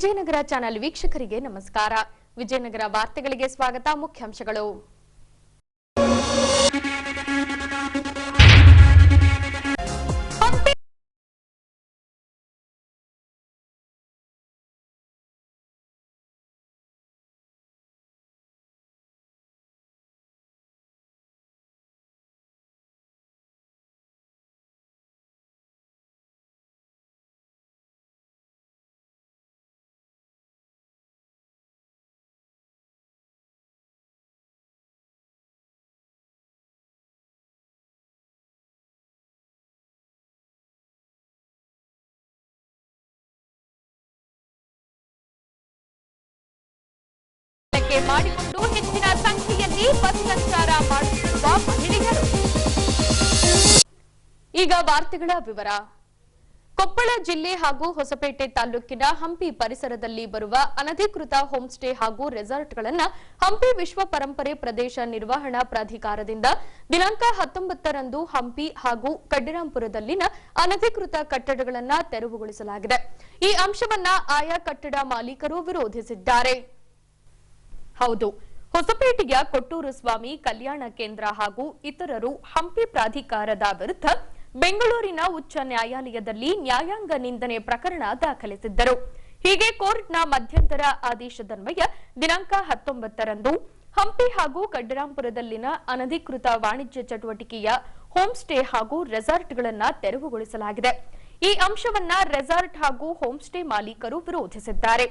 Vijayanagara channel ವೀಕ್ಷಕರಿಗೆ ನಮಸ್ಕಾರ. ವಿಜಯನಗರ ವಾರ್ತೆಗಳಿಗೆ ಸ್ವಾಗತ. ಮುಖ್ಯಾಂಶಗಳು. ಮಾಡಿಕೊಂಡು ಹೆಚ್ಚಿನ ಸಂಖ್ಯೆಯಲ್ಲಿ ಬಸ್ ಸಂಚಾರ ಮಾಡುತ್ತಿರುವ ಮಹಿಳೆಯರು. ಈಗ ವಾರ್ತೆಗಳ ವಿವರ. ಕೊಪ್ಪಳ ಜಿಲ್ಲೆ ಹಾಗೂ ಹೊಸಪೇಟೆ ತಾಲೂಕಿನ ಹಂಪಿ ಪರಿಸರದಲ್ಲಿ ಬರುವ ಅನಧಿಕೃತ ಹೋಮ್ ಸ್ಟೇ ಹಾಗೂ ರೆಸಾರ್ಟ್ಗಳನ್ನು ಹಂಪಿ ವಿಶ್ವ ಪರಂಪರೆ ಪ್ರದೇಶ ನಿರ್ವಹಣಾ ಪ್ರಾಧಿಕಾರದಿಂದ ದಿನಾಂಕ 19ರಂದು ಹಂಪಿ ಹಾಗೂ ಕಡ್ಡಿರಾಂಪುರದಲ್ಲಿನ ಅನಧಿಕೃತ ಕಟ್ಟಡಗಳನ್ನು ತೆರವುಗೊಳಿಸಲಾಗಿದೆ. ಈ ಅಂಶವನ್ನ ಆಯಾ ಕಟ್ಟಡ ಮಾಲೀಕರು ವಿರೋಧಿಸಿದ್ದಾರೆ. ಹೌದು, ಹೊಸಪೇಟೆಯ ಕೊಟ್ಟೂರು ಸ್ವಾಮಿ ಕಲ್ಯಾಣ ಕೇಂದ್ರ ಹಾಗೂ ಇತರರು ಹಂಪಿ ಪ್ರಾಧಿಕಾರದ ವಿರುದ್ಧ ಬೆಂಗಳೂರಿನ ಉಚ್ಚ ನ್ಯಾಯಾಲಯದಲ್ಲಿ ನ್ಯಾಯಾಂಗ ನಿಂದನೆ ಪ್ರಕರಣ ದಾಖಲಿಸಿದ್ದರು. ಹೀಗೆ ಕೋರ್ಟ್ನ ಮಧ್ಯಂತರ ಆದೇಶದನ್ವಯ ದಿನಾಂಕ 19ರಂದು ಹಂಪಿ ಹಾಗೂ ಕಡ್ಡಿರಾಂಪುರದಲ್ಲಿನ ಅನಧಿಕೃತ ವಾಣಿಜ್ಯ ಚಟುವಟಿಕೆಯ ಹೋಮ್ ಸ್ಟೇ ಹಾಗೂ ರೆಸಾರ್ಟ್ಗಳನ್ನು ತೆರವುಗೊಳಿಸಲಾಗಿದೆ. ಈ ಅಂಶವನ್ನ ರೆಸಾರ್ಟ್ ಹಾಗೂ ಹೋಮ್ ಸ್ಟೇ ಮಾಲೀಕರು ವಿರೋಧಿಸಿದ್ದಾರೆ.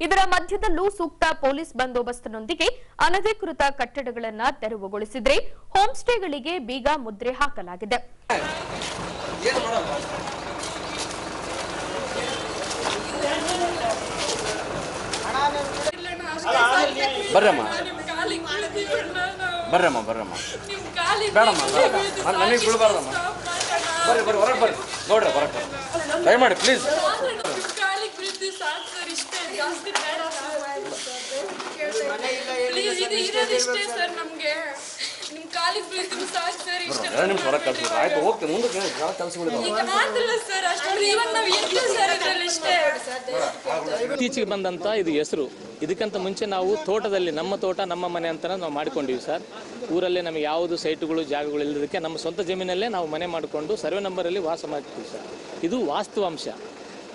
ಇದರ ಮಧ್ಯದಲ್ಲೂ ಸೂಕ್ತ ಪೊಲೀಸ್ ಬಂದೋಬಸ್ತ್ನೊಂದಿಗೆ ಅನಧಿಕೃತ ಕಟ್ಟಡಗಳನ್ನು ತೆರವುಗೊಳಿಸಿದ್ರೆ ಹೋಮ್ ಸ್ಟೇಗಳಿಗೆ ಬೀಗ ಮುದ್ರೆ ಹಾಕಲಾಗಿದೆ. ಬರ್ರಮ್ಮ ಬರ್ರಮ್ಮ ಬರ್ರಮ್ಮ ಬೇಡಮ್ಮ ನನಗೆ ಬೀಳ್ಬಾರ್ದಮ್ಮ. ಬರ್ರಿ ಬರ್ರಿ ಹೊರಗೆ ಬರ್ರಿ ನೋಡ್ರಿ ಹೊರಗೆ ದಯಮಾಡಿ ಪ್ಲೀಸ್. ಇತ್ತೀಚೆಗೆ ಬಂದಂತ ಇದು ಹೆಸರು. ಇದಕ್ಕಿಂತ ಮುಂಚೆ ನಾವು ತೋಟದಲ್ಲಿ ನಮ್ಮ ತೋಟ ನಮ್ಮ ಮನೆ ಅಂತ ನಾವು ಮಾಡಿಕೊಂಡಿವಿ ಸರ್. ಊರಲ್ಲೇ ನಮಗೆ ಯಾವುದು ಸೈಟುಗಳು ಜಾಗಗಳು ಇಲ್ಲದಕ್ಕೆ ನಮ್ಮ ಸ್ವಂತ ಜಮೀನಲ್ಲೇ ನಾವು ಮನೆ ಮಾಡಿಕೊಂಡು ಸರ್ವೆ ನಂಬರಲ್ಲಿ ವಾಸ ಮಾಡ್ತೀವಿ ಸರ್. ಇದು ವಾಸ್ತವಾಂಶ.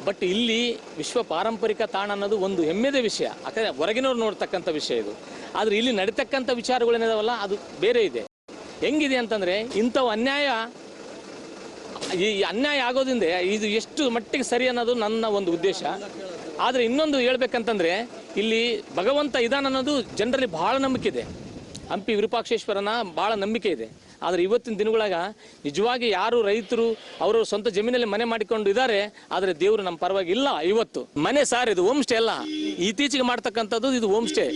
ಬಟ್ ಇಲ್ಲಿ ವಿಶ್ವ ಪಾರಂಪರಿಕ ತಾಣ ಅನ್ನೋದು ಒಂದು ಹೆಮ್ಮೆದ ವಿಷಯ. ಯಾಕಂದರೆ ಹೊರಗಿನವ್ರು ನೋಡ್ತಕ್ಕಂಥ ವಿಷಯ ಇದು. ಆದರೆ ಇಲ್ಲಿ ನಡೀತಕ್ಕಂಥ ವಿಚಾರಗಳೇನಿದಾವಲ್ಲ ಅದು ಬೇರೆ ಇದೆ. ಹೆಂಗಿದೆ ಅಂತಂದರೆ ಇಂಥವು ಈ ಅನ್ಯಾಯ ಆಗೋದ್ರಿಂದ ಇದು ಎಷ್ಟು ಮಟ್ಟಿಗೆ ಸರಿ ಅನ್ನೋದು ನನ್ನ ಒಂದು ಉದ್ದೇಶ. ಆದರೆ ಇನ್ನೊಂದು ಹೇಳ್ಬೇಕಂತಂದರೆ ಇಲ್ಲಿ ಭಗವಂತ ಇದಾನ ಅನ್ನೋದು ಜನರಲ್ಲಿ ಭಾಳ ನಂಬಿಕೆ ಇದೆ. ಹಂಪಿ ವಿರೂಪಾಕ್ಷೇಶ್ವರನ ಭಾಳ ನಂಬಿಕೆ ಇದೆ. ಆದರೆ ಇವತ್ತಿನ ದಿನಗಳಾಗ ನಿಜವಾಗಿ ಯಾರು ರೈತರು ಅವರು ಸ್ವಂತ ಜಮೀನಲ್ಲಿ ಮನೆ ಮಾಡಿಕೊಂಡು ಇದ್ದಾರೆ. ಆದರೆ ದೇವರು ನಮ್ಮ ಪರವಾಗಿ ಇಲ್ಲ. ಇವತ್ತು ಮನೆ ಸಾರ್ ಇದು ಹೋಮ್ ಸ್ಟೇ ಅಲ್ಲ. ಇತ್ತೀಚೆಗೆ ಮಾಡ್ತಕ್ಕಂಥದ್ದು ಇದು ಹೋಮ್ ಸ್ಟೇ.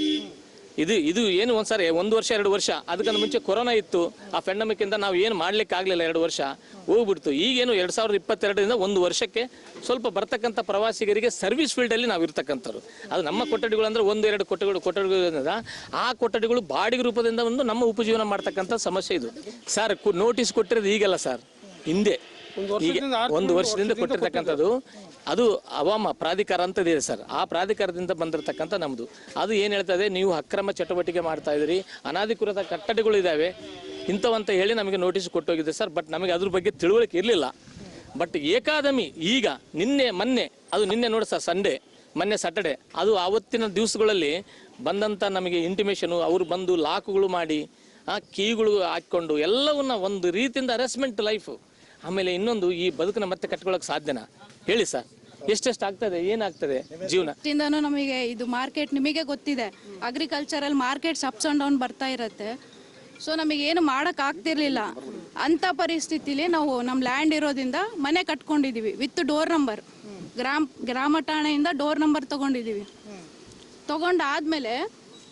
ಇದು ಏನು ಒಂದ್ಸಾರಿ 1 ವರ್ಷ 2 ವರ್ಷ, ಅದಕ್ಕಿಂತ ಮುಂಚೆ ಕೊರೋನಾ ಇತ್ತು. ಆ ಪೆಂಡಮಿಕ್ ಇಂದ ನಾವು ಏನು ಮಾಡ್ಲಿಕ್ಕೆ ಆಗಲಿಲ್ಲ, 2 ವರ್ಷ ಹೋಗ್ಬಿಡ್ತು. ಈಗೇನು 2022ರಿಂದ 1 ವರ್ಷಕ್ಕೆ ಸ್ವಲ್ಪ ಬರ್ತಕ್ಕಂಥ ಪ್ರವಾಸಿಗರಿಗೆ ಸರ್ವಿಸ್ ಫೀಲ್ಡಲ್ಲಿ ನಾವು ಇರ್ತಕ್ಕಂಥವ್ರು. ಅದು ನಮ್ಮ ಕೊಠಡಿಗಳು ಅಂದರೆ 1-2 ಕೊಠಡಿಗಳಿಂದ ಆ ಕೊಠಡಿಗಳು ಬಾಡಿಗೆ ರೂಪದಿಂದ ಒಂದು ನಮ್ಮ ಉಪಜೀವನ ಮಾಡ್ತಕ್ಕಂಥ ಸಮಸ್ಯೆ ಇದು ಸರ್. ನೋಟಿಸ್ ಕೊಟ್ಟಿರೋದು ಈಗಲ್ಲ ಸರ್, ಹಿಂದೆ ಈಗ 1 ವರ್ಷದಿಂದ ಕೊಟ್ಟಿರ್ತಕ್ಕಂಥದ್ದು. ಅದು ಹವಾಮ ಪ್ರಾಧಿಕಾರ ಅಂತದಿದೆ ಸರ್, ಆ ಪ್ರಾಧಿಕಾರದಿಂದ ಬಂದಿರತಕ್ಕಂಥ ನಮ್ಮದು. ಅದು ಏನು ಹೇಳ್ತದೆ, ನೀವು ಅಕ್ರಮ ಚಟುವಟಿಕೆ ಮಾಡ್ತಾ ಇದ್ದೀರಿ, ಅನಾಧಿಕೃತ ಕಟ್ಟಡಗಳು ಇದ್ದಾವೆ ಇಂಥವಂತ ಹೇಳಿ ನಮಗೆ ನೋಟಿಸ್ ಕೊಟ್ಟೋಗಿದೆ ಸರ್. ಬಟ್ ನಮಗೆ ಅದ್ರ ಬಗ್ಗೆ ತಿಳುವಳಿಕೆ ಇರಲಿಲ್ಲ. ಬಟ್ ಏಕಾದಮಿ ಈಗ ಮೊನ್ನೆ ಅದು ನಿನ್ನೆ ನೋಡಿ ಸರ್, ಮೊನ್ನೆ ಸ್ಯಾಟರ್ಡೆ, ಅದು ಆವತ್ತಿನ ದಿವಸಗಳಲ್ಲಿ ಬಂದಂಥ ನಮಗೆ ಇಂಟಿಮೇಷನು, ಅವರು ಬಂದು ಲಾಕ್ಗಳು ಮಾಡಿ ಕೀಗಳು ಹಾಕ್ಕೊಂಡು ಎಲ್ಲವನ್ನ ಒಂದು ರೀತಿಯಿಂದ ಅರೆಸ್ಟ್ಮೆಂಟ್ ಲೈಫು. ಆಮೇಲೆ ಇನ್ನೊಂದು, ಈ ಬದುಕನ್ನ ಮತ್ತೆ ಕಟ್ಕೊಳ್ಳೋಕೆ ಸಾಧ್ಯನಾ ಹೇಳಿ ಸರ್? ಎಷ್ಟೆಷ್ಟು ಆಗ್ತದೆ, ಏನಾಗ್ತದೆ ಜೀವನ? ನಮಗೆ ಇದು ಮಾರ್ಕೆಟ್ ನಿಮಗೆ ಗೊತ್ತಿದೆ, agricultural markets ups and down ಬರ್ತಾ ಇರುತ್ತೆ. ಸೊ ನಮಗೇನು ಮಾಡೋಕೆ ಆಗ್ತಿರ್ಲಿಲ್ಲ. ಅಂಥ ಪರಿಸ್ಥಿತಿಲಿ ನಾವು ನಮ್ಮ ಲ್ಯಾಂಡ್ ಇರೋದ್ರಿಂದ ಮನೆ ಕಟ್ಕೊಂಡಿದ್ದೀವಿ ವಿತ್ ಡೋರ್ ನಂಬರ್. ಗ್ರಾಮ ಠಾಣೆಯಿಂದ ಡೋರ್ ನಂಬರ್ ತೊಗೊಂಡಿದ್ದೀವಿ. ತೊಗೊಂಡಾದ್ಮೇಲೆ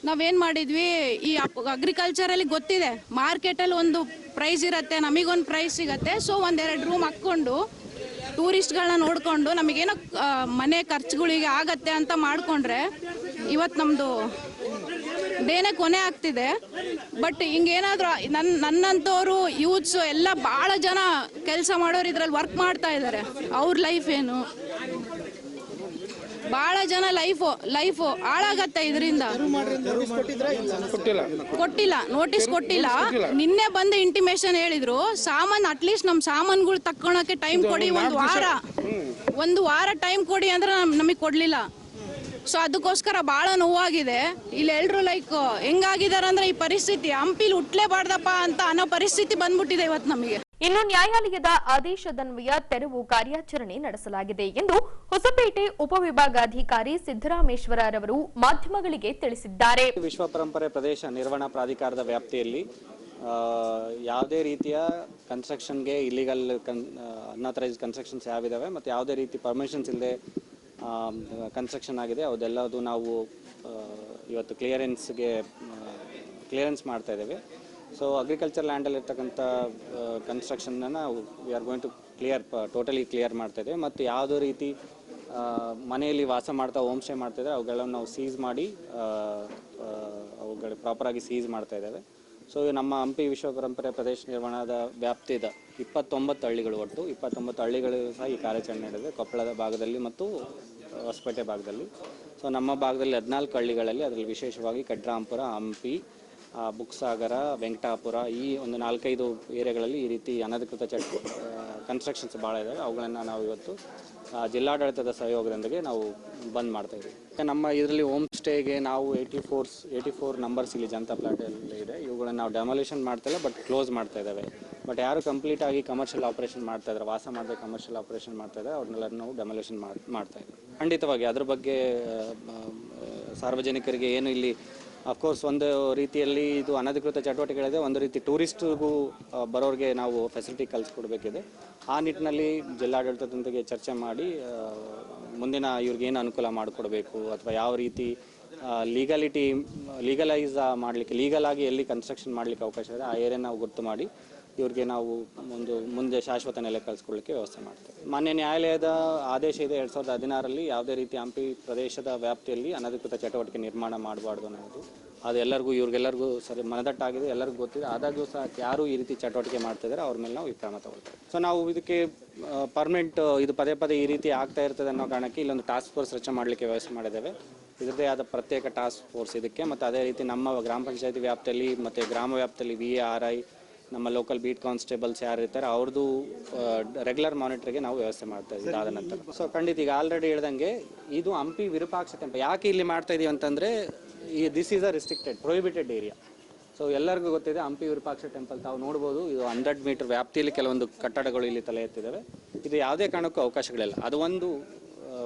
ನಾವೇನು ಮಾಡಿದ್ವಿ, ಈ ಅಗ್ರಿಕಲ್ಚರಲ್ಲಿ ಗೊತ್ತಿದೆ ಮಾರ್ಕೆಟಲ್ಲಿ ಒಂದು ಪ್ರೈಸ್ ಇರುತ್ತೆ, ನಮಗೊಂದು ಪ್ರೈಸ್ ಸಿಗತ್ತೆ. ಸೊ 1-2 ರೂಮ್ ಹಾಕ್ಕೊಂಡು ಟೂರಿಸ್ಟ್ಗಳನ್ನ ನೋಡಿಕೊಂಡು ನಮಗೇನೋ ಮನೆ ಖರ್ಚುಗಳಿಗೆ ಆಗತ್ತೆ ಅಂತ ಮಾಡಿಕೊಂಡ್ರೆ ಇವತ್ತು ನಮ್ಮದು ಡೇನೇ ಕೊನೆ ಆಗ್ತಿದೆ. ಬಟ್ ಹಿಂಗೇನಾದರೂ ನನ್ನಂಥವ್ರು ಯೂತ್ಸು ಎಲ್ಲ ಭಾಳ ಜನ ಕೆಲಸ ಮಾಡೋರು ಇದ್ರಲ್ಲಿ ವರ್ಕ್ ಮಾಡ್ತಾ ಇದ್ದಾರೆ. ಅವ್ರ ಲೈಫ್ ಏನು, ಭಾಳ ಜನ ಲೈಫು ಹಾಳಾಗತ್ತೆ ಇದರಿಂದ. ಕೊಟ್ಟಿಲ್ಲ, ನೋಟಿಸ್ ಕೊಟ್ಟಿಲ್ಲ. ನಿನ್ನೆ ಬಂದು ಇಂಟಿಮೇಷನ್ ಹೇಳಿದ್ರು, ಅಟ್ಲೀಸ್ಟ್ ನಮ್ಮ ಸಾಮಾನುಗಳು ತಕ್ಕೊಳಕ್ಕೆ ಟೈಮ್ ಕೊಡಿ, ಒಂದು ವಾರ ಟೈಮ್ ಕೊಡಿ ಅಂದ್ರೆ ನಮಗೆ ಕೊಡ್ಲಿಲ್ಲ. ಸೊ ಅದಕ್ಕೋಸ್ಕರ ಭಾಳ ನೋವಾಗಿದೆ. ಇಲ್ಲಿ ಎಲ್ರು ಹೆಂಗಾಗಿದ್ದಾರೆ ಅಂದ್ರೆ, ಈ ಪರಿಸ್ಥಿತಿ ಹಂಪಿಲಿ ಹುಟ್ಲೇಬಾರ್ದಪ್ಪ ಅಂತ ಅನ್ನೋ ಪರಿಸ್ಥಿತಿ ಬಂದ್ಬಿಟ್ಟಿದೆ ಇವತ್ತು ನಮಗೆ. ಇನ್ನು ನ್ಯಾಯಾಲಯದ ಆದೇಶದನ್ವಯ ತೆರವು ಕಾರ್ಯಾಚರಣೆ ನಡೆಸಲಾಗಿದೆ ಎಂದು ಹೊಸಪೇಟೆ ಉಪವಿಭಾಗಾಧಿಕಾರಿ ಸಿದ್ದರಾಮೇಶ್ವರರವರು ಮಾಧ್ಯಮಗಳಿಗೆ ತಿಳಿಸಿದ್ದಾರೆ. ವಿಶ್ವ ಪರಂಪರೆ ಪ್ರದೇಶ ನಿರ್ವಹಣಾ ಪ್ರಾಧಿಕಾರದ ವ್ಯಾಪ್ತಿಯಲ್ಲಿ ಯಾವುದೇ ರೀತಿಯ ಕನ್ಸ್ಟ್ರಕ್ಷನ್ಗೆ ಇಲ್ಲಿಗಲ್ ಅನ್ಆಥರೈಸ್ಡ್ ಕನ್ಸ್ಟ್ರಕ್ಷನ್ಸ್ ಯಾವಿದಾವೆ ಮತ್ತು ಯಾವುದೇ ರೀತಿ ಪರ್ಮಿಷನ್ಸ್ ಇಲ್ಲದೆ ಕನ್ಸ್ಟ್ರಕ್ಷನ್ ಆಗಿದೆ ಅದೆಲ್ಲದು ನಾವು ಇವತ್ತು ಕ್ಲಿಯರೆನ್ಸ್ ಮಾಡ್ತಾ ಇದ್ದೇವೆ. ಸೊ ಅಗ್ರಿಕಲ್ಚರ್ ಲ್ಯಾಂಡಲ್ಲಿ ಇರ್ತಕ್ಕಂಥ ಕನ್ಸ್ಟ್ರಕ್ಷನ್ನ we are going to totally clear ಮಾಡ್ತಾ ಇದ್ದೇವೆ. ಮತ್ತು ಯಾವುದೇ ರೀತಿ ಮನೆಯಲ್ಲಿ ವಾಸ ಮಾಡ್ತಾ ಹೋಮ್ ಸ್ಟೇ ಮಾಡ್ತಾಯಿದ್ರೆ ಅವುಗಳನ್ನು ನಾವು ಸೀಸ್ ಮಾಡಿ ಅವುಗಳು ಪ್ರಾಪರಾಗಿ ಸೀಸ್ ಮಾಡ್ತಾ ಇದ್ದೇವೆ. ಸೊ ನಮ್ಮ ಹಂಪಿ ವಿಶ್ವ ಪರಂಪರೆ ಪ್ರದೇಶ ನಿರ್ವಹಣಾದ ವ್ಯಾಪ್ತಿದ 29 ಹಳ್ಳಿಗಳು, ಒಟ್ಟು 29 ಹಳ್ಳಿಗಳು ಸಹ ಈ ಕಾರ್ಯಾಚರಣೆ ನಡೆದಿದೆ, ಕೊಪ್ಪಳದ ಭಾಗದಲ್ಲಿ ಮತ್ತು ಹೊಸಪೇಟೆ ಭಾಗದಲ್ಲಿ. ಸೊ ನಮ್ಮ ಭಾಗದಲ್ಲಿ 14 ಹಳ್ಳಿಗಳಲ್ಲಿ, ಅದರಲ್ಲಿ ವಿಶೇಷವಾಗಿ ಕಡ್ರಾಂಪುರ, ಹಂಪಿ, ಬುಕ್ಸಾಗರ, ವೆಂಕಟಾಪುರ, ಈ ಒಂದು 4-5 ಏರಿಯಾಗಳಲ್ಲಿ ಈ ರೀತಿ ಅನಧಿಕೃತ ಕನ್ಸ್ಟ್ರಕ್ಷನ್ಸ್ ಭಾಳ ಇದ್ದಾವೆ. ಅವುಗಳನ್ನು ನಾವು ಇವತ್ತು ಜಿಲ್ಲಾಡಳಿತದ ಸಹಯೋಗದೊಂದಿಗೆ ನಾವು ಬಂದ್ ಮಾಡ್ತಾ ಇದ್ದೀವಿ. ನಮ್ಮ ಇದರಲ್ಲಿ ಹೋಮ್ ಸ್ಟೇಗೆ ನಾವು 84 ನಂಬರ್ಸ್ ಇಲ್ಲಿ ಜನತಾ ಪ್ಲಾಟಲ್ಲಿ ಇದೆ, ಇವುಗಳನ್ನು ನಾವು ಡೆಮಾಲಿಷನ್ ಮಾಡ್ತಾ ಇಲ್ಲ, ಬಟ್ ಕ್ಲೋಸ್ ಮಾಡ್ತಾ ಇದ್ದಾವೆ. ಬಟ್ ಯಾರು ಕಂಪ್ಲೀಟ್ ಆಗಿ ಕಮರ್ಷಿಯಲ್ ಆಪರೇಷನ್ ಮಾಡ್ತಾ ಇದ್ದಾರೆ, ವಾಸ ಮಾಡದೆ ಕಮರ್ಷಿಯಲ್ ಆಪರೇಷನ್ ಮಾಡ್ತಾ ಇದ್ದಾರೆ, ಅವ್ರನ್ನೆಲ್ಲ ನಾವು ಡೆಮಾಲಿಷನ್ ಮಾಡ್ತಾ ಇದ್ದೀವಿ. ಖಂಡಿತವಾಗಿ ಅದ್ರ ಬಗ್ಗೆ ಸಾರ್ವಜನಿಕರಿಗೆ ಏನು ಇಲ್ಲಿ ಅಫ್ಕೋರ್ಸ್ ಒಂದು ರೀತಿಯಲ್ಲಿ ಇದು ಅನಧಿಕೃತ ಚಟುವಟಿಕೆಗಳಿದೆ, ಒಂದು ರೀತಿ ಟೂರಿಸ್ಟ್ಗೂ ಬರೋರಿಗೆ ನಾವು ಫೆಸಿಲಿಟಿ ಕಲಿಸ್ಕೊಡ್ಬೇಕಿದೆ. ಆ ನಿಟ್ಟಿನಲ್ಲಿ ಜಿಲ್ಲಾಡಳಿತದೊಂದಿಗೆ ಚರ್ಚೆ ಮಾಡಿ ಮುಂದಿನ ಇವ್ರಿಗೇನು ಅನುಕೂಲ ಮಾಡಿಕೊಡ್ಬೇಕು ಅಥವಾ ಯಾವ ರೀತಿ ಲೀಗಲೈಸ್ ಮಾಡಲಿಕ್ಕೆ, ಲೀಗಲಾಗಿ ಎಲ್ಲಿ ಕನ್ಸ್ಟ್ರಕ್ಷನ್ ಮಾಡಲಿಕ್ಕೆ ಅವಕಾಶ ಇದೆ ಆ ಏರಿಯಾ ನಾವು ಗೊತ್ತು ಮಾಡಿ ಇವ್ರಿಗೆ ನಾವು ಮುಂದೆ ಶಾಶ್ವತ ನೆಲೆ ಕಲಿಸ್ಕೊಳ್ಳಿಕ್ಕೆ ವ್ಯವಸ್ಥೆ ಮಾಡ್ತೇವೆ. ಮಾನ್ಯ ನ್ಯಾಯಾಲಯದ ಆದೇಶ ಇದೆ 2016ರಲ್ಲಿ ಯಾವುದೇ ರೀತಿ ಹಂಪಿ ಪ್ರದೇಶದ ವ್ಯಾಪ್ತಿಯಲ್ಲಿ ಅನಧಿಕೃತ ಚಟುವಟಿಕೆ ನಿರ್ಮಾಣ ಮಾಡಬಾರ್ದು ಅನ್ನೋದು. ಅದು ಇವ್ರಿಗೆಲ್ಲರಿಗೂ ಸರಿ ಮನದಟ್ಟಾಗಿದೆ, ಎಲ್ಲರಿಗೂ ಗೊತ್ತಿದೆ. ಆದಾಗ್ಯೂ ಸಹ ಯಾರು ಈ ರೀತಿ ಚಟುವಟಿಕೆ ಮಾಡ್ತಿದ್ದಾರೆ ಅವ್ರ ಮೇಲೆ ನಾವು ಈ ಕ್ರಮ ತಗೊಳ್ತೇವೆ. ಸೊ ನಾವು ಇದಕ್ಕೆ ಪರ್ಮನೆಂಟ್ ಇದು ಪದೇ ಈ ರೀತಿ ಆಗ್ತಾ ಇರ್ತದೆ ಅನ್ನೋ ಕಾರಣಕ್ಕೆ ಇಲ್ಲೊಂದು ಟಾಸ್ಕ್ ಫೋರ್ಸ್ ರಚನೆ ಮಾಡಲಿಕ್ಕೆ ವ್ಯವಸ್ಥೆ ಮಾಡಿದ್ದೇವೆ. ಇದರದೇ ಆದ ಪ್ರತ್ಯೇಕ ಟಾಸ್ಕ್ ಫೋರ್ಸ್ ಇದಕ್ಕೆ. ಮತ್ತು ಅದೇ ರೀತಿ ನಮ್ಮ ಗ್ರಾಮ ಪಂಚಾಯತಿ ವ್ಯಾಪ್ತಿಯಲ್ಲಿ ಮತ್ತು ಗ್ರಾಮ ವ್ಯಾಪ್ತಿಯಲ್ಲಿ VARI, ನಮ್ಮ ಲೋಕಲ್ ಬೀಟ್ ಕಾನ್ಸ್ಟೇಬಲ್ಸ್ ಯಾರು ಇರ್ತಾರೆ ಅವ್ರದ್ದು ರೆಗ್ಯುಲರ್ ಮಾನಿಟರ್ಗೆ ನಾವು ವ್ಯವಸ್ಥೆ ಮಾಡ್ತಾ ಇದ್ದೀವಿ ಆದ ನಂತರ. ಸೊ ಖಂಡಿತ ಈಗ ಆಲ್ರೆಡಿ ಹೇಳ್ದಂಗೆ ಇದು ಹಂಪಿ ವಿರೂಪಾಕ್ಷ ಟೆಂಪಲ್ ಯಾಕೆ ಇಲ್ಲಿ ಮಾಡ್ತಾ ಇದೀವಿ ಅಂತಂದರೆ, this is a restricted prohibited area. So ಎಲ್ಲರಿಗೂ ಗೊತ್ತಿದೆ ಹಂಪಿ ವಿರೂಪಾಕ್ಷ ಟೆಂಪಲ್ ತಾವು ನೋಡ್ಬೋದು, ಇದು 100 ಮೀಟರ್ ವ್ಯಾಪ್ತಿಯಲ್ಲಿ ಕೆಲವೊಂದು ಕಟ್ಟಡಗಳು ಇಲ್ಲಿ ತಲೆ ಎತ್ತಿದ್ದಾವೆ. ಇದು ಯಾವುದೇ ಕಾರಣಕ್ಕೂ ಅವಕಾಶಗಳಿಲ್ಲ. ಅದು ಒಂದು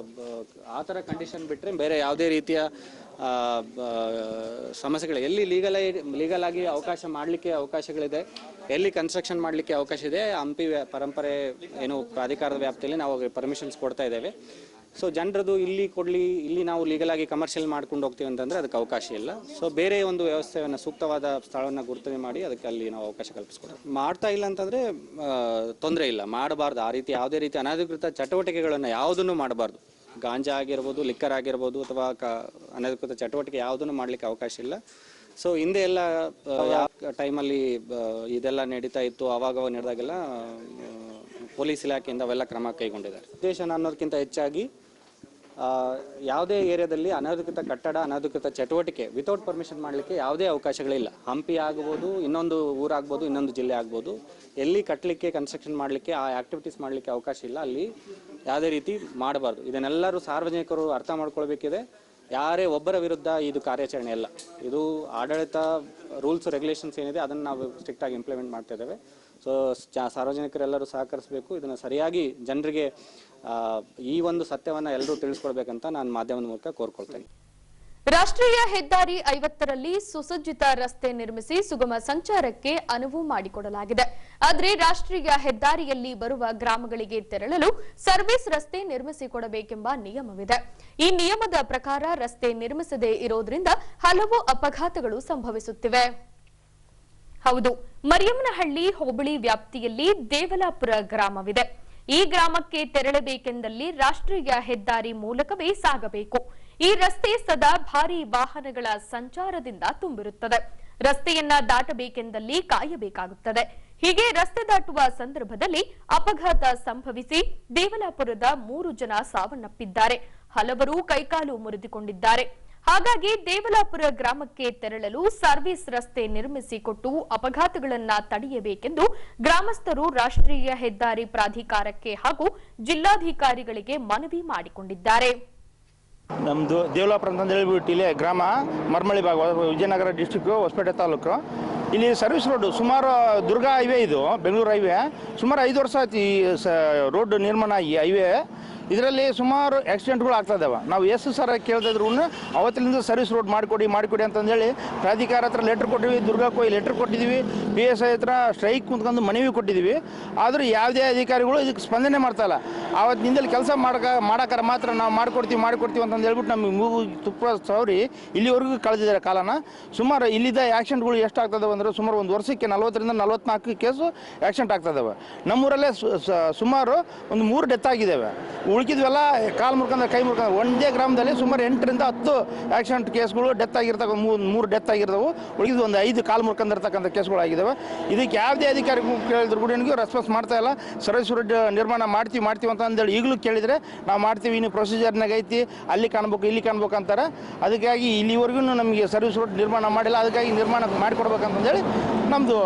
ಆ ಥರ ಕಂಡೀಷನ್ ಬಿಟ್ಟರೆ ಬೇರೆ ಯಾವುದೇ ರೀತಿಯ ಸಮಸ್ಯೆಗಳು ಎಲ್ಲಿ ಲೀಗಲ್ ಆಗಿ ಅವಕಾಶ ಮಾಡಲಿಕ್ಕೆ ಅವಕಾಶಗಳಿದೆ, ಎಲ್ಲಿ ಕನ್ಸ್ಟ್ರಕ್ಷನ್ ಮಾಡಲಿಕ್ಕೆ ಅವಕಾಶ ಇದೆ, ಹಂಪಿ ಪರಂಪರೆ ಏನು ಪ್ರಾಧಿಕಾರದ ವ್ಯಾಪ್ತಿಯಲ್ಲಿ ನಾವು ಪರ್ಮಿಷನ್ಸ್ ಕೊಡ್ತಾ ಇದ್ದೇವೆ. ಸೊ ಜನರದು ಇಲ್ಲಿ ಕೊಡಲಿ, ಇಲ್ಲಿ ನಾವು ಲೀಗಲಾಗಿ ಕಮರ್ಷಿಯಲ್ ಮಾಡ್ಕೊಂಡು ಹೋಗ್ತೀವಿ ಅಂತಂದರೆ ಅದಕ್ಕೆ ಅವಕಾಶ ಇಲ್ಲ. ಸೊ ಬೇರೆ ಒಂದು ವ್ಯವಸ್ಥೆಯನ್ನು, ಸೂಕ್ತವಾದ ಸ್ಥಳವನ್ನು ಗುರುತಿಸಿ ಮಾಡಿ ಅದಕ್ಕೆ ಅಲ್ಲಿ ನಾವು ಅವಕಾಶ ಕಲ್ಪಿಸ್ಕೊಡ್ತೀವಿ. ಮಾಡ್ತಾ ಇಲ್ಲ ಅಂತಂದರೆ ತೊಂದರೆ ಇಲ್ಲ, ಮಾಡಬಾರ್ದು. ಆ ರೀತಿ ಯಾವುದೇ ರೀತಿ ಅನಧಿಕೃತ ಚಟುವಟಿಕೆಗಳನ್ನು ಯಾವುದನ್ನು ಮಾಡಬಾರ್ದು. ಗಾಂಜಾ ಆಗಿರ್ಬೋದು, ಲಿಕ್ಕರ್ ಆಗಿರ್ಬೋದು, ಅಥವಾ ಅನಧಿಕೃತ ಚಟುವಟಿಕೆ ಯಾವುದನ್ನು ಮಾಡಲಿಕ್ಕೆ ಅವಕಾಶ ಇಲ್ಲ. ಸೊ ಹಿಂದೆ ಎಲ್ಲ ಯಾವ ಟೈಮಲ್ಲಿ ಇದೆಲ್ಲ ನಡೀತಾ ಇತ್ತು, ಆವಾಗ ನಡೆದಾಗೆಲ್ಲ ಪೊಲೀಸ್ ಇಲಾಖೆಯಿಂದ ಅವೆಲ್ಲ ಕ್ರಮ ಕೈಗೊಂಡಿದ್ದಾರೆ. ಉದ್ದೇಶ ಅನ್ನೋದಕ್ಕಿಂತ ಹೆಚ್ಚಾಗಿ ಯಾವುದೇ ಏರಿಯಾದಲ್ಲಿ ಅನಧಿಕೃತ ಕಟ್ಟಡ, ಅನಧಿಕೃತ ಚಟುವಟಿಕೆ ವಿತೌಟ್ ಪರ್ಮಿಷನ್ ಮಾಡಲಿಕ್ಕೆ ಯಾವುದೇ ಅವಕಾಶಗಳಿಲ್ಲ. ಹಂಪಿ ಆಗ್ಬೋದು, ಇನ್ನೊಂದು ಊರಾಗ್ಬೋದು, ಇನ್ನೊಂದು ಜಿಲ್ಲೆ ಆಗ್ಬೋದು, ಎಲ್ಲಿ ಕಟ್ಟಲಿಕ್ಕೆ, ಕನ್ಸ್ಟ್ರಕ್ಷನ್ ಮಾಡಲಿಕ್ಕೆ, ಆ ಆ್ಯಕ್ಟಿವಿಟೀಸ್ ಮಾಡಲಿಕ್ಕೆ ಅವಕಾಶ ಇಲ್ಲ. ಅಲ್ಲಿ ಯಾವುದೇ ರೀತಿ ಮಾಡಬಾರ್ದು. ಇದನ್ನೆಲ್ಲರೂ ಸಾರ್ವಜನಿಕರು ಅರ್ಥ ಮಾಡ್ಕೊಳ್ಬೇಕಿದೆ. ಯಾರೇ ಒಬ್ಬರ ವಿರುದ್ಧ ಇದು ಕಾರ್ಯಾಚರಣೆ ಅಲ್ಲ, ಇದು ಆಡಳಿತ ರೂಲ್ಸ್ ರೆಗ್ಯುಲೇಷನ್ಸ್ ಏನಿದೆ ಅದನ್ನು ನಾವು ಸ್ಟ್ರಿಕ್ಟಾಗಿ ಇಂಪ್ಲಿಮೆಂಟ್ ಮಾಡ್ತಾ ಇದ್ದೇವೆ. ಸೊ ಸಾರ್ವಜನಿಕರೆಲ್ಲರೂ ಸಹಕರಿಸಬೇಕು. ಇದನ್ನು ಸರಿಯಾಗಿ ಜನರಿಗೆ ಈ ಒಂದು ಸತ್ಯವನ್ನು ಎಲ್ಲರೂ ತಿಳಿಸ್ಕೊಡ್ಬೇಕಂತ ನಾನು ಮಾಧ್ಯಮದ ಮೂಲಕ ಕೋರ್ಕೊಳ್ತೇನೆ. ರಾಷ್ಟ್ರೀಯ ಹೆದ್ದಾರಿ 50ರಲ್ಲಿ ಸುಸಜ್ಜಿತ ರಸ್ತೆ ನಿರ್ಮಿಸಿ ಸುಗಮ ಸಂಚಾರಕ್ಕೆ ಅನುವು ಮಾಡಿಕೊಡಲಾಗಿದೆ. ಆದರೆ ರಾಷ್ಟ್ರೀಯ ಹೆದ್ದಾರಿಯಲ್ಲಿ ಬರುವ ಗ್ರಾಮಗಳಿಗೆ ತೆರಳಲು ಸರ್ವಿಸ್ ರಸ್ತೆ ನಿರ್ಮಿಸಿಕೊಡಬೇಕೆಂಬ ನಿಯಮವಿದೆ. ಈ ನಿಯಮದ ಪ್ರಕಾರ ರಸ್ತೆ ನಿರ್ಮಿಸದೇ ಇರೋದ್ರಿಂದ ಹಲವು ಅಪಘಾತಗಳು ಸಂಭವಿಸುತ್ತಿವೆ. ಹೌದು, ಮರಿಯಮ್ಮನಹಳ್ಳಿ ಹೋಬಳಿ ವ್ಯಾಪ್ತಿಯಲ್ಲಿ ದೇವಲಾಪುರ ಗ್ರಾಮವಿದೆ. ಈ ಗ್ರಾಮಕ್ಕೆ ತೆರಳಬೇಕೆಂದಲ್ಲಿ ರಾಷ್ಟ್ರೀಯ ಹೆದ್ದಾರಿ ಮೂಲಕವೇ ಸಾಗಬೇಕು. ಈ ರಸ್ತೆ ಸದಾ ಭಾರೀ ವಾಹನಗಳ ಸಂಚಾರದಿಂದ ತುಂಬಿರುತ್ತದೆ. ರಸ್ತೆಯನ್ನ ದಾಟಬೇಕೆಂದಲ್ಲಿ ಕಾಯಬೇಕಾಗುತ್ತದೆ. ಹೀಗೆ ರಸ್ತೆ ದಾಟುವ ಸಂದರ್ಭದಲ್ಲಿ ಅಪಘಾತ ಸಂಭವಿಸಿ ದೇವಲಾಪುರದ 3 ಜನ ಸಾವನ್ನಪ್ಪಿದ್ದಾರೆ. ಹಲವರು ಕೈಕಾಲು ಮುರಿದುಕೊಂಡಿದ್ದಾರೆ. ಹಾಗಾಗಿ ದೇವಲಾಪುರ ಗ್ರಾಮಕ್ಕೆ ತೆರಳಲು ಸರ್ವಿಸ್ ರಸ್ತೆ ನಿರ್ಮಿಸಿಕೊಟ್ಟು ಅಪಘಾತಗಳನ್ನ ತಡೆಯಬೇಕೆಂದು ಗ್ರಾಮಸ್ಥರು ರಾಷ್ಟ್ರೀಯ ಹೆದ್ದಾರಿ ಪ್ರಾಧಿಕಾರಕ್ಕೆ ಹಾಗೂ ಜಿಲ್ಲಾಧಿಕಾರಿಗಳಿಗೆ ಮನವಿ ಮಾಡಿಕೊಂಡಿದ್ದಾರೆ. ನಮ್ಮದು ದೇವಲಾಪುರ ಅಂತ ಹೇಳ್ಬಿಟ್ಟು ಇಲ್ಲಿ ಗ್ರಾಮ, ಮರ್ಮಳಿ ಭಾಗ, ವಿಜಯನಗರ ಡಿಸ್ಟಿಕ್, ಹೊಸಪೇಟೆ ತಾಲೂಕು. ಇಲ್ಲಿ ಸರ್ವಿಸ್ ರೋಡ್ ಸುಮಾರು ದುರ್ಗಾ ಹೈವೇ, ಇದು ಬೆಂಗಳೂರು ಹೈವೇ. ಸುಮಾರು 5 ವರ್ಷ ಆಯ್ತು ಈ ರೋಡ್ ನಿರ್ಮಾಣ ಆಗಿ ಹೈವೇ. ಇದರಲ್ಲಿ ಸುಮಾರು ಆಕ್ಸಿಡೆಂಟ್ಗಳು ಆಗ್ತಾ ಇದ್ದಾವೆ. ನಾವು ಎಷ್ಟು ಸರ ಕೇಳ್ತಿದ್ರು ಅವತ್ತಿನಿಂದ ಸರ್ವಿಸ್ ರೋಡ್ ಮಾಡಿಕೊಡಿ ಅಂತಂದೇಳಿ ಪ್ರಾಧಿಕಾರ ಹತ್ರ ಲೆಟ್ರ್ ಕೊಟ್ಟಿದ್ವಿ, ದುರ್ಗಕ್ಕೆ ಹೋಗಿ ಲೆಟ್ರ್ ಕೊಟ್ಟಿದ್ದೀವಿ, PSI ಹತ್ರ ಸ್ಟ್ರೈಕ್ ಕುಂತ್ಕೊಂಡು ಮನವಿ ಕೊಟ್ಟಿದ್ದೀವಿ. ಆದರೂ ಯಾವುದೇ ಅಧಿಕಾರಿಗಳು ಇದಕ್ಕೆ ಸ್ಪಂದನೆ ಮಾಡ್ತಾಯಿಲ್ಲ. ಆವತ್ತಿನಿಂದಲೇ ಕೆಲಸ ಮಾಡೋಕ್ಕಾರ ಮಾತ್ರ ನಾವು ಮಾಡಿಕೊಡ್ತೀವಿ ಅಂತಂದು ಹೇಳ್ಬಿಟ್ಟು ನಮಗೆ ಮೂಗು ತುಪ್ಪ ಸವರಿ ಇಲ್ಲಿವರೆಗೂ ಕಳೆದಿದ್ದಾರೆ ಕಾಲನ. ಸುಮಾರು ಇಲ್ಲಿದ್ದ ಆಕ್ಸಿಡೆಂಟ್ಗಳು ಎಷ್ಟು ಆಗ್ತದೆ ಅಂದರೆ ಸುಮಾರು ಒಂದು ವರ್ಷಕ್ಕೆ 40ರಿಂದ 44 ಕೇಸು ಆಕ್ಸಿಡೆಂಟ್ ಆಗ್ತದವೆ. ನಮ್ಮೂರಲ್ಲೇ ಸುಮಾರು ಒಂದು 3 ಡೆತ್ ಆಗಿದ್ದಾವೆ. ಉಳ್ಕಿದ್ವೆಲ್ಲ ಕಾಲು ಮುರ್ಕೊಂಡು ಕೈ ಮುರ್ಕೊಂಡು. ಒಂದೇ ಗ್ರಾಮದಲ್ಲಿ ಸುಮಾರು 8ರಿಂದ 10 ಆಕ್ಸಿಡೆಂಟ್ ಕೇಸ್ಗಳು ಡೆತ್ ಆಗಿರ್ತಕ್ಕ, 3 ಡೆತ್ ಆಗಿರ್ತಾವೆ. ಉಳಿದು ಒಂದು 5 ಕಾಲು ಮುರ್ಕೊಂಡಿರ್ತಕ್ಕಂಥ ಕೇಸ್ಗಳಾಗಿದ್ದಾವೆ. ಇದಕ್ಕೆ ಯಾವುದೇ ಅಧಿಕಾರಿ ಕೇಳಿದ್ರು ಕೂಡ ನನಗೂ ರೆಸ್ಪಾನ್ಸ್ ಮಾಡ್ತಾ ಇಲ್ಲ. ಸರ್ವಿಸ್ ರೋಡ್ ನಿರ್ಮಾಣ ಮಾಡ್ತೀವಿ ಅಂತ ಅಂದೇಳಿ ಈಗಲೂ ಕೇಳಿದರೆ ನಾವು ಮಾಡ್ತೀವಿ, ಇನ್ನು ಪ್ರೊಸೀಜರ್ನಾಗ ಐತಿ, ಅಲ್ಲಿ ಕಾಣ್ಬೇಕು ಇಲ್ಲಿ ಕಾಣ್ಬೇಕು ಅಂತಾರೆ. ಅದಕ್ಕಾಗಿ ಇಲ್ಲಿವರೆಗೂ ನಮಗೆ ಸರ್ವಿಸ್ ರೋಡ್ ನಿರ್ಮಾಣ ಮಾಡಿಲ್ಲ. ಅದಕ್ಕಾಗಿ ನಿರ್ಮಾಣ ಮಾಡಿಕೊಡ್ಬೇಕಂತಂದೇಳಿ ನಮ್ಮದು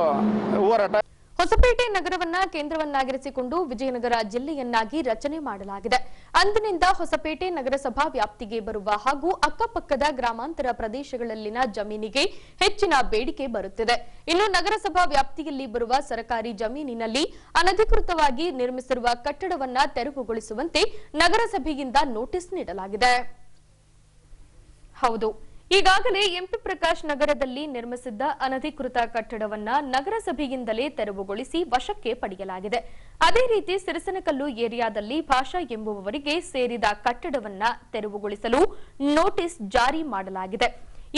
ಹೋರಾಟ. ಹೊಸಪೇಟೆ ನಗರವನ್ನ ಕೇಂದ್ರವನ್ನಾಗಿರಿಸಿಕೊಂಡು ವಿಜಯನಗರ ಜಿಲ್ಲೆಯನ್ನಾಗಿ ರಚನೆ ಮಾಡಲಾಗಿದೆ. ಅಂದಿನಿಂದ ಹೊಸಪೇಟೆ ನಗರಸಭಾ ವ್ಯಾಪ್ತಿಗೆ ಬರುವ ಹಾಗೂ ಅಕ್ಕಪಕ್ಕದ ಗ್ರಾಮಾಂತರ ಪ್ರದೇಶಗಳಲ್ಲಿನ ಜಮೀನಿಗೆ ಹೆಚ್ಚಿನ ಬೇಡಿಕೆ ಬರುತ್ತಿದೆ. ಇನ್ನು ನಗರಸಭಾ ವ್ಯಾಪ್ತಿಯಲ್ಲಿ ಬರುವ ಸರ್ಕಾರಿ ಜಮೀನಿನಲ್ಲಿ ಅನಧಿಕೃತವಾಗಿ ನಿರ್ಮಿಸಿರುವ ಕಟ್ಟಡವನ್ನ ತೆರವುಗೊಳಿಸುವಂತೆ ನಗರಸಭೆಯಿಂದ ನೋಟಿಸ್ ನೀಡಲಾಗಿದೆ. ಹೌದು, ಈಗಾಗಲೇ ಎಂಪಿ ಪ್ರಕಾಶ್ ನಗರದಲ್ಲಿ ನಿರ್ಮಿಸಿದ್ದ ಅನಧಿಕೃತ ಕಟ್ಟಡವನ್ನ ನಗರಸಭೆಯಿಂದಲೇ ತೆರವುಗೊಳಿಸಿ ವಶಕ್ಕೆ ಪಡೆಯಲಾಗಿದೆ. ಅದೇ ರೀತಿ ಸಿರಿಸನಕಲ್ಲು ಏರಿಯಾದಲ್ಲಿ ಭಾಷಾ ಎಂಬುವವರಿಗೆ ಸೇರಿದ ಕಟ್ಟಡವನ್ನ ತೆರವುಗೊಳಿಸಲು ನೋಟಿಸ್ ಜಾರಿ ಮಾಡಲಾಗಿದೆ.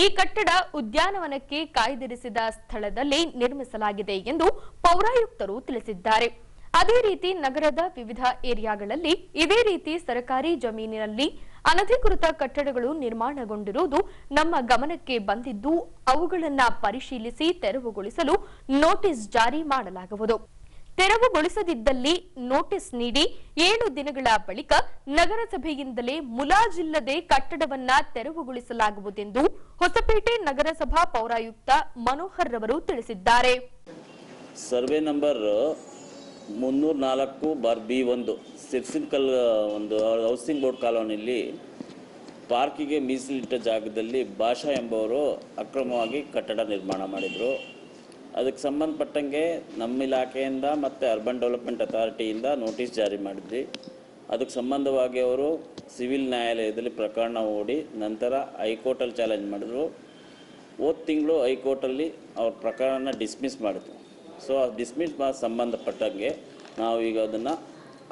ಈ ಕಟ್ಟಡ ಉದ್ಯಾನವನಕ್ಕೆ ಕಾಯ್ದಿರಿಸಿದ ಸ್ಥಳದಲ್ಲಿ ನಿರ್ಮಿಸಲಾಗಿದೆ ಎಂದು ಪೌರಾಯುಕ್ತರು ತಿಳಿಸಿದ್ದಾರೆ. ಅದೇ ರೀತಿ ನಗರದ ವಿವಿಧ ಏರಿಯಾಗಳಲ್ಲಿ ಇದೇ ರೀತಿ ಸರ್ಕಾರಿ ಜಮೀನಿನಲ್ಲಿ ಅನಧಿಕೃತ ಕಟ್ಟಡಗಳು ನಿರ್ಮಾಣಗೊಂಡಿರುವುದು ನಮ್ಮ ಗಮನಕ್ಕೆ ಬಂದಿದ್ದು ಅವುಗಳನ್ನು ಪರಿಶೀಲಿಸಿ ತೆರವುಗೊಳಿಸಲು ನೋಟಿಸ್ ಜಾರಿ ಮಾಡಲಾಗುವುದು. ತೆರವುಗೊಳಿಸದಿದ್ದಲ್ಲಿ ನೋಟಿಸ್ ನೀಡಿ 7 ದಿನಗಳ ಬಳಿಕ ನಗರಸಭೆಯಿಂದಲೇ ಮುಲಾಜಿಲ್ಲದೆ ಕಟ್ಟಡವನ್ನ ತೆರವುಗೊಳಿಸಲಾಗುವುದೆಂದು ಹೊಸಪೇಟೆ ನಗರಸಭಾ ಪೌರಾಯುಕ್ತ ಮನೋಹರ್ ರವರು ತಿಳಿಸಿದ್ದಾರೆ. ಸರ್ವೆ ನಂಬರ್ 304/B1 ಸಿರ್ಸಿನ್ಕಲ್ ಒಂದು ಹೌಸಿಂಗ್ ಬೋರ್ಡ್ ಕಾಲೋನಿಯಲ್ಲಿ ಪಾರ್ಕಿಗೆ ಮೀಸಲಿಟ್ಟ ಜಾಗದಲ್ಲಿ ಭಾಷಾ ಎಂಬವರು ಅಕ್ರಮವಾಗಿ ಕಟ್ಟಡ ನಿರ್ಮಾಣ ಮಾಡಿದರು. ಅದಕ್ಕೆ ಸಂಬಂಧಪಟ್ಟಂಗೆ ನಮ್ಮ ಇಲಾಖೆಯಿಂದ ಮತ್ತು ಅರ್ಬನ್ ಡೆವಲಪ್ಮೆಂಟ್ ಅಥಾರಿಟಿಯಿಂದ ನೋಟಿಸ್ ಜಾರಿ ಮಾಡಿದ್ವಿ. ಅದಕ್ಕೆ ಸಂಬಂಧವಾಗಿ ಅವರು ಸಿವಿಲ್ ನ್ಯಾಯಾಲಯದಲ್ಲಿ ಪ್ರಕರಣ ಹೂಡಿ ನಂತರ ಹೈಕೋರ್ಟಲ್ಲಿ ಚಾಲೆಂಜ್ ಮಾಡಿದ್ರು. ಹೋದ ತಿಂಗಳು ಹೈಕೋರ್ಟಲ್ಲಿ ಅವ್ರ ಪ್ರಕರಣ ಡಿಸ್ಮಿಸ್ ಮಾಡಿದ್ರು. ಸೊ ಆ ಡಿಸ್ಮಿಸ್ ಸಂಬಂಧಪಟ್ಟಂಗೆ ನಾವು ಈಗ ಅದನ್ನು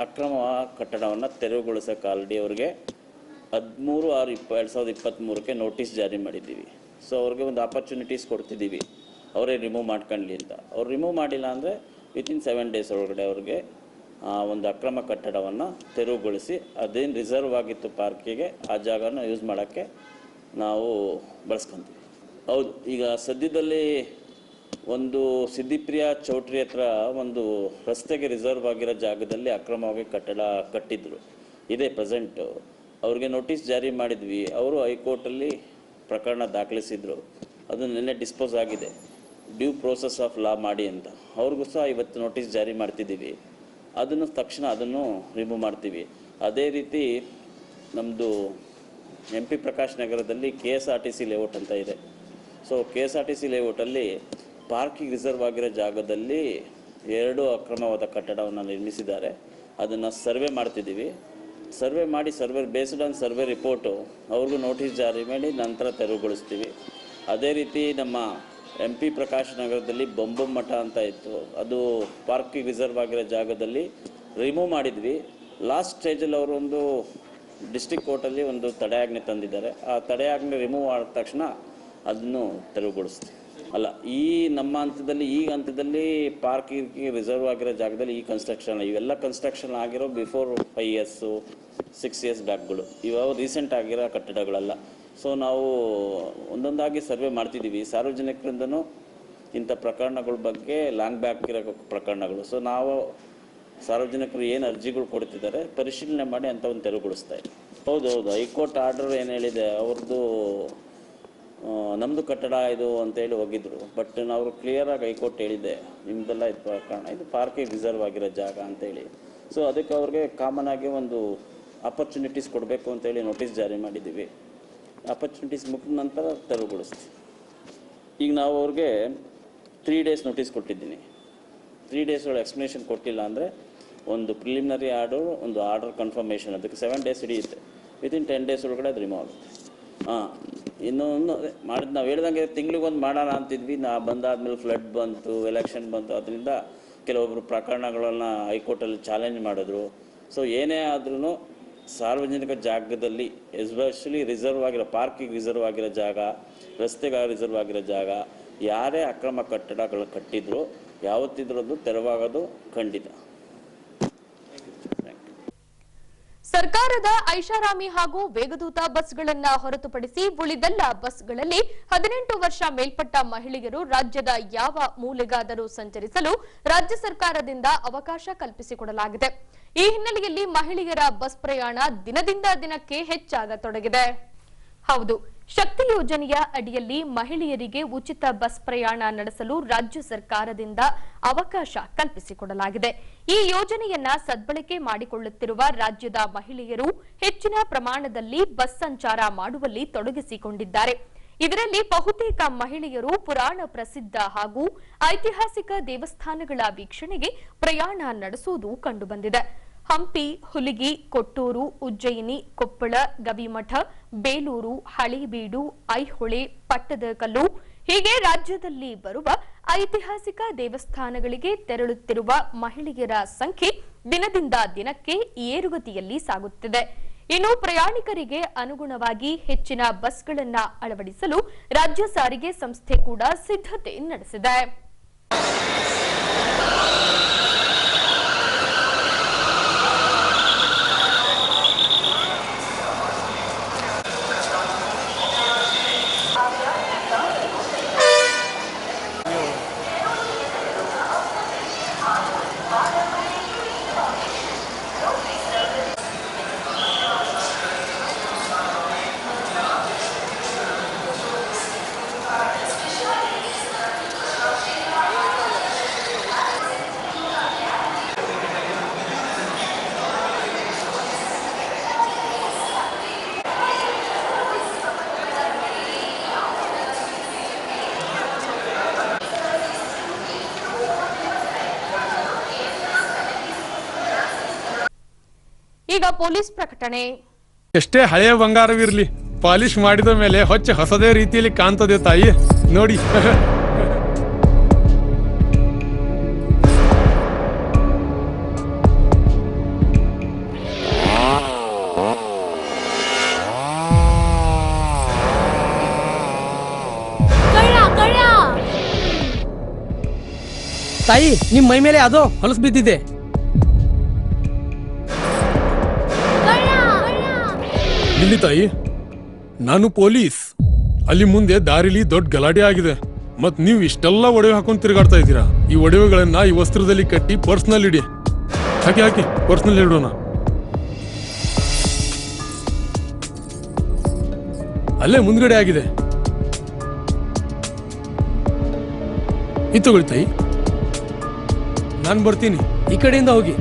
ಅಕ್ರಮ ಕಟ್ಟಡವನ್ನು ತೆರವುಗೊಳಿಸೋಕೆ ಆಲ್ರೆಡಿ ಅವ್ರಿಗೆ 13/6/2023 ನೋಟಿಸ್ ಜಾರಿ ಮಾಡಿದ್ದೀವಿ. ಸೊ ಅವ್ರಿಗೆ ಒಂದು ಆಪರ್ಚುನಿಟೀಸ್ ಕೊಡ್ತಿದ್ದೀವಿ, ಅವರೇ ರಿಮೂವ್ ಮಾಡ್ಕೊಳ್ಳಿ ಅಂತ. ಅವ್ರು ರಿಮೂವ್ ಮಾಡಿಲ್ಲ ಅಂದರೆ ವಿತಿನ್ 7 ಡೇಸ್ ಒಳಗಡೆ ಅವ್ರಿಗೆ ಒಂದು ಅಕ್ರಮ ಕಟ್ಟಡವನ್ನು ತೆರವುಗೊಳಿಸಿ ಅದೇನು ರಿಸರ್ವ್ ಆಗಿತ್ತು ಪಾರ್ಕಿಗೆ ಆ ಜಾಗನ ಯೂಸ್ ಮಾಡೋಕ್ಕೆ ನಾವು ಬಳಸ್ಕೊತೀವಿ. ಹೌದು, ಈಗ ಸದ್ಯದಲ್ಲಿ ಒಂದು ಸಿದ್ದಿಪ್ರಿಯ ಚೌಟ್ರಿ ಹತ್ರ ಒಂದು ರಸ್ತೆಗೆ ರಿಸರ್ವ್ ಆಗಿರೋ ಜಾಗದಲ್ಲಿ ಅಕ್ರಮವಾಗಿ ಕಟ್ಟಡ ಕಟ್ಟಿದ್ರು. ಇದೇ ಪ್ರೆಸೆಂಟು ಅವ್ರಿಗೆ ನೋಟಿಸ್ ಜಾರಿ ಮಾಡಿದ್ವಿ. ಅವರು ಹೈಕೋರ್ಟಲ್ಲಿ ಪ್ರಕರಣ ದಾಖಲಿಸಿದ್ರು. ಅದು ನಿನ್ನೆ ಡಿಸ್ಪೋಸ್ ಆಗಿದೆ, ಡ್ಯೂ ಪ್ರೋಸೆಸ್ ಆಫ್ ಲಾ ಮಾಡಿ ಅಂತ. ಅವ್ರಿಗೂ ಸಹ ಇವತ್ತು ನೋಟಿಸ್ ಜಾರಿ ಮಾಡ್ತಿದ್ದೀವಿ. ಅದನ್ನು ತಕ್ಷಣ ಅದನ್ನು ರಿಮೂವ್ ಮಾಡ್ತೀವಿ. ಅದೇ ರೀತಿ ನಮ್ಮದು MP ಪ್ರಕಾಶ್ ನಗರದಲ್ಲಿ KSRTC ಲೇಔಟ್ ಅಂತ ಇದೆ. ಸೊ KSRTC ಲೇಔಟಲ್ಲಿ ಪಾರ್ಕಿಂಗ್ ರಿಸರ್ವ್ ಆಗಿರೋ ಜಾಗದಲ್ಲಿ 2 ಅಕ್ರಮವಾದ ಕಟ್ಟಡವನ್ನು ನಿರ್ಮಿಸಿದ್ದಾರೆ. ಅದನ್ನು ಸರ್ವೆ ಮಾಡ್ತಿದ್ದೀವಿ. ಸರ್ವೆ ಮಾಡಿ ಬೇಸ್ಡ್ ಆನ್ ಸರ್ವೆ ರಿಪೋರ್ಟು ಅವ್ರಿಗೂ ನೋಟಿಸ್ ಜಾರಿ ಮಾಡಿ ನಂತರ ತೆರವುಗೊಳಿಸ್ತೀವಿ. ಅದೇ ರೀತಿ ನಮ್ಮ MP ಪ್ರಕಾಶ್ ನಗರದಲ್ಲಿ ಬೊಂಬಂ ಮಠ ಅಂತ ಇತ್ತು, ಅದು ಪಾರ್ಕಿಂಗ್ ರಿಸರ್ವ್ ಆಗಿರೋ ಜಾಗದಲ್ಲಿ ರಿಮೂವ್ ಮಾಡಿದ್ವಿ. ಲಾಸ್ಟ್ ಸ್ಟೇಜಲ್ಲಿ ಅವರು ಒಂದು ಡಿಸ್ಟ್ರಿಕ್ಟ್ ಕೋರ್ಟಲ್ಲಿ ಒಂದು ತಡೆಯಾಜ್ಞೆ ತಂದಿದ್ದಾರೆ. ಆ ತಡೆಯಾಜ್ಞೆ ರಿಮೂವ್ ಆದ ತಕ್ಷಣ ಅದನ್ನು ತೆರವುಗೊಳಿಸ್ತೀವಿ. ಅಲ್ಲ, ಈ ನಮ್ಮ ಹಂತದಲ್ಲಿ ಹಂತದಲ್ಲಿ ಪಾರ್ಕಿಂಗ್ ರಿಸರ್ವ್ ಆಗಿರೋ ಜಾಗದಲ್ಲಿ ಈ ಕನ್ಸ್ಟ್ರಕ್ಷನ್ ಇವೆಲ್ಲ ಕನ್ಸ್ಟ್ರಕ್ಷನ್ ಆಗಿರೋ ಬಿಫೋರ್ 5 years 6 years ಬ್ಯಾಕ್ಗಳು, ಇವಾಗ ರೀಸೆಂಟ್ ಆಗಿರೋ ಕಟ್ಟಡಗಳಲ್ಲ. ಸೊ ನಾವು ಒಂದೊಂದಾಗಿ ಸರ್ವೆ ಮಾಡ್ತಿದ್ದೀವಿ. ಸಾರ್ವಜನಿಕರಿಂದನೂ ಇಂಥ ಪ್ರಕರಣಗಳ ಬಗ್ಗೆ ಲಾಂಗ್ ಬ್ಯಾಕ್ ಇರೋ ಪ್ರಕರಣಗಳು. ಸೊ ನಾವು ಸಾರ್ವಜನಿಕರು ಏನು ಅರ್ಜಿಗಳು ಕೊಡ್ತಿದ್ದಾರೆ ಪರಿಶೀಲನೆ ಮಾಡಿ ಅಂತ ಒಂದು ತೆರವುಗೊಳಿಸ್ತಾ ಇದ್ದೀವಿ. ಹೌದು, ಹೈಕೋರ್ಟ್ ಆರ್ಡರ್ ಏನು ಹೇಳಿದೆ, ಅವ್ರದ್ದು ನಮ್ಮದು ಕಟ್ಟಡ ಇದು ಅಂತೇಳಿ ಹೋಗಿದ್ರು. ಬಟ್ ನಾವು ಕ್ಲಿಯರಾಗಿ ಹೈಕೋರ್ಟ್ ಹೇಳಿದ್ದೆ, ನಿಮ್ಮದೆಲ್ಲ ಇದು ಪ್ರಕರಣ, ಇದು ಪಾರ್ಕಿಂಗ್ ರಿಸರ್ವ್ ಆಗಿರೋ ಜಾಗ ಅಂತೇಳಿ. ಸೊ ಅದಕ್ಕೆ ಅವ್ರಿಗೆ ಕಾಮನ್ ಆಗಿ ಒಂದು ಆಪರ್ಚುನಿಟೀಸ್ ಕೊಡಬೇಕು ಅಂತೇಳಿ ನೋಟಿಸ್ ಜಾರಿ ಮಾಡಿದ್ದೀವಿ. ಆಪರ್ಚುನಿಟೀಸ್ ಮುಗಿದ ನಂತರ ತೆರವುಗೊಳಿಸ್ತೀವಿ. ಈಗ ನಾವು ಅವ್ರಿಗೆ 3 days ನೋಟಿಸ್ ಕೊಟ್ಟಿದ್ದೀನಿ. 3 days ಒಳಗೆ ಎಕ್ಸ್ಪ್ಲನೇಷನ್ ಕೊಟ್ಟಿಲ್ಲ ಅಂದರೆ ಒಂದು ಪ್ರಿಲಿಮಿನರಿ ಆರ್ಡರ್, ಒಂದು ಆರ್ಡರ್ ಕನ್ಫರ್ಮೇಷನ್, ಅದಕ್ಕೆ 7 days ಹಿಡಿಯುತ್ತೆ. ವಿತಿನ್ 10 days ಒಳಗಡೆ ಅದು ರಿಮೂವ್ ಆಗುತ್ತೆ. ಇನ್ನೊಂದು ಅದೇ ಮಾಡಿದ್ದು ನಾವು ಹೇಳ್ದಂಗೆ ತಿಂಗಳಿಗೊಂದು ಮಾಡೋಣ ಅಂತಿದ್ವಿ. ಬಂದಾದ್ಮೇಲೆ ಫ್ಲಡ್ ಬಂತು, ಎಲೆಕ್ಷನ್ ಬಂತು, ಅದರಿಂದ ಕೆಲವೊಬ್ಬರು ಪ್ರಕರಣಗಳನ್ನು ಹೈಕೋರ್ಟಲ್ಲಿ ಚಾಲೆಂಜ್ ಮಾಡಿದ್ರು. ಸೊ ಏನೇ ಆದ್ರೂ ಸಾರ್ವಜನಿಕ ಜಾಗದಲ್ಲಿ ಎಸ್ಪೆಷಲಿ ರಿಸರ್ವ್ ಆಗಿರೋ ಪಾರ್ಕಿಂಗ್ ರಿಸರ್ವ್ ಆಗಿರೋ ಜಾಗ, ರಸ್ತೆಗೆ ರಿಸರ್ವ್ ಆಗಿರೋ ಜಾಗ, ಯಾರೇ ಅಕ್ರಮ ಕಟ್ಟಡಗಳು ಕಟ್ಟಿದ್ರು ಯಾವತ್ತಿದ್ರೂ ಅದು ತೆರವಾಗೋದು ಖಂಡಿತ. ಸರ್ಕಾರದ ಐಷಾರಾಮಿ ಹಾಗೂ ವೇಗದೂತ ಬಸ್ಗಳನ್ನ ಹೊರತುಪಡಿಸಿ ಉಳಿದೆಲ್ಲ ಬಸ್ಗಳಲ್ಲಿ 18 ವರ್ಷ ಮೇಲ್ಪಟ್ಟ ಮಹಿಳೆಯರು ರಾಜ್ಯದ ಯಾವ ಮೂಲೆಗಾದರೂ ಸಂಚರಿಸಲು ರಾಜ್ಯ ಸರ್ಕಾರದಿಂದ ಅವಕಾಶ ಕಲ್ಪಿಸಿಕೊಡಲಾಗಿದೆ. ಈ ಹಿನ್ನೆಲೆಯಲ್ಲಿ ಮಹಿಳೆಯರ ಬಸ್ ಪ್ರಯಾಣ ದಿನದಿಂದ ದಿನಕ್ಕೆ ಹೆಚ್ಚಾಗತೊಡಗಿದೆ. ಹೌದು, ಶಕ್ತಿ ಯೋಜನೆಯ ಅಡಿಯಲ್ಲಿ ಮಹಿಳೆಯರಿಗೆ ಉಚಿತ ಬಸ್ ಪ್ರಯಾಣ ನಡೆಸಲು ರಾಜ್ಯ ಸರ್ಕಾರದಿಂದ ಅವಕಾಶ ಕಲ್ಪಿಸಿಕೊಡಲಾಗಿದೆ. ಈ ಯೋಜನೆಯನ್ನ ಸದ್ಬಳಕೆ ಮಾಡಿಕೊಳ್ಳುತ್ತಿರುವ ರಾಜ್ಯದ ಮಹಿಳೆಯರು ಹೆಚ್ಚಿನ ಪ್ರಮಾಣದಲ್ಲಿ ಬಸ್ ಸಂಚಾರ ಮಾಡುವಲ್ಲಿ ತೊಡಗಿಸಿಕೊಂಡಿದ್ದಾರೆ. ಇದರಲ್ಲಿ ಬಹುತೇಕ ಮಹಿಳೆಯರು ಪುರಾಣ ಪ್ರಸಿದ್ಧ ಹಾಗೂ ಐತಿಹಾಸಿಕ ದೇವಸ್ಥಾನಗಳ ವೀಕ್ಷಣೆಗೆ ಪ್ರಯಾಣ ನಡೆಸುವುದು ಕಂಡುಬಂದಿದೆ. ಹಂಪಿ, ಹುಲಿಗಿ, ಕೊಟ್ಟೂರು, ಉಜ್ಜಯಿನಿ, ಕೊಪ್ಪಳ, ಗವಿಮಠ, ಬೇಲೂರು, ಹಳೇಬೀಡು, ಐಹೊಳೆ, ಪಟ್ಟದಕಲ್ಲು ಹೀಗೆ ರಾಜ್ಯದಲ್ಲಿ ಬರುವ ಐತಿಹಾಸಿಕ ದೇವಸ್ಥಾನಗಳಿಗೆ ತೆರಳುತ್ತಿರುವ ಮಹಿಳೆಯರ ಸಂಖ್ಯೆ ದಿನದಿಂದ ದಿನಕ್ಕೆ ಏರುಗತಿಯಲ್ಲಿ ಸಾಗುತ್ತಿದೆ. ಇನ್ನು ಪ್ರಯಾಣಿಕರಿಗೆ ಅನುಗುಣವಾಗಿ ಹೆಚ್ಚಿನ ಬಸ್ಗಳನ್ನು ಅಳವಡಿಸಲು ರಾಜ್ಯ ಸಾರಿಗೆ ಸಂಸ್ಥೆ ಕೂಡ ಸಿದ್ಧತೆ ನಡೆಸಿದೆ. ಈಗ ಪೊಲೀಸ್ ಪ್ರಕಟಣೆ. ಎಷ್ಟೇ ಹಳೆಯ ಬಂಗಾರವಿರ್ಲಿ, ಪಾಲಿಶ್ ಮಾಡಿದ ಮೇಲೆ ಹೊಸದೇ ರೀತಿಯಲ್ಲಿ ಕಾಣ್ತದೆ ತಾಯಿ ನೋಡಿ. ತಾಯಿ ನಿಮ್ ಮೈ ಮೇಲೆ ಅದೋ ಹೊಲಸು ಬಿದ್ದಿದೆ. ಇಲ್ಲಿ ತಾಯಿ, ನಾನು ಪೊಲೀಸ್. ಅಲ್ಲಿ ಮುಂದೆ ದಾರಿಲಿ ದೊಡ್ಡ ಗಲಾಟೆ ಆಗಿದೆ. ಮತ್ ನೀವು ಇಷ್ಟೆಲ್ಲ ಒಡವೆ ಹಾಕೊಂಡು ತಿರುಗಾಡ್ತಾ ಇದ್ದೀರಾ. ಈ ಒಡವೆಗಳನ್ನ ಈ ವಸ್ತ್ರದಲ್ಲಿ ಕಟ್ಟಿ ಪರ್ಸ್ನಲ್ಲಿ ಇಡಿ. ಹಾಕಿ ಪರ್ಸ್ನಲ್ಲಿ ಇಡೋಣ. ಅಲ್ಲೇ ಮುಂದ್ಗಡೆ ಆಗಿದೆ. ಇದು ತಗೊಳ್ಳಿ ತಾಯಿ. ನಾನು ಬರ್ತೀನಿ. ಈ ಕಡೆಯಿಂದ ಹೋಗಿ.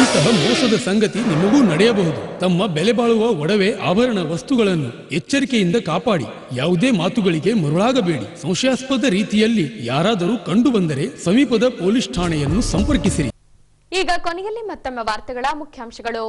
ಇಂತಹ ಮೋಸದ ಸಂಗತಿ ನಿಮಗೂ ನಡೆಯಬಹುದು. ತಮ್ಮ ಬೆಲೆ ಬಾಳುವ ಒಡವೆ ಆಭರಣ ವಸ್ತುಗಳನ್ನು ಎಚ್ಚರಿಕೆಯಿಂದ ಕಾಪಾಡಿ. ಯಾವುದೇ ಮಾತುಗಳಿಗೆ ಮರುಳಾಗಬೇಡಿ. ಸಂಶಯಾಸ್ಪದ ರೀತಿಯಲ್ಲಿ ಯಾರಾದರೂ ಕಂಡು ಬಂದರೆ ಸಮೀಪದ ಪೊಲೀಸ್ ಠಾಣೆಯನ್ನು ಸಂಪರ್ಕಿಸಿರಿ. ಈಗ ಕೊನೆಯಲ್ಲಿ ಮತ್ತೊಮ್ಮೆ ವಾರ್ತೆಗಳ ಮುಖ್ಯಾಂಶಗಳು.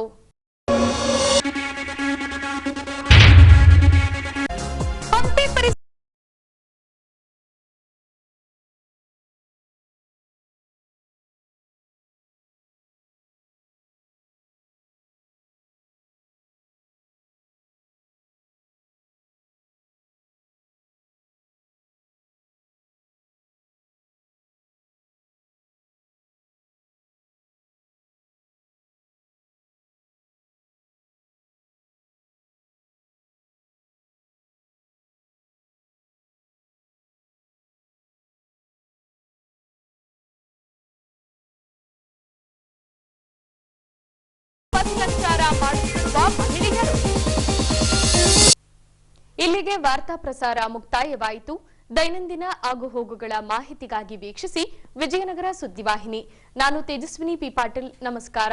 ಸಂಚಾರ ಮಾಡುತ್ತಿರುವ ಮಹಿಳೆಯರು. ಇಲ್ಲಿಗೆ ವಾರ್ತಾ ಪ್ರಸಾರ ಮುಕ್ತಾಯವಾಯಿತು. ದೈನಂದಿನ ಆಗುಹೋಗುಗಳ ಮಾಹಿತಿಗಾಗಿ ವೀಕ್ಷಿಸಿ ವಿಜಯನಗರ ಸುದ್ದಿವಾಹಿನಿ. ನಾನು ತೇಜಸ್ವಿನಿ ಪಿ ಪಾಟೀಲ್. ನಮಸ್ಕಾರ.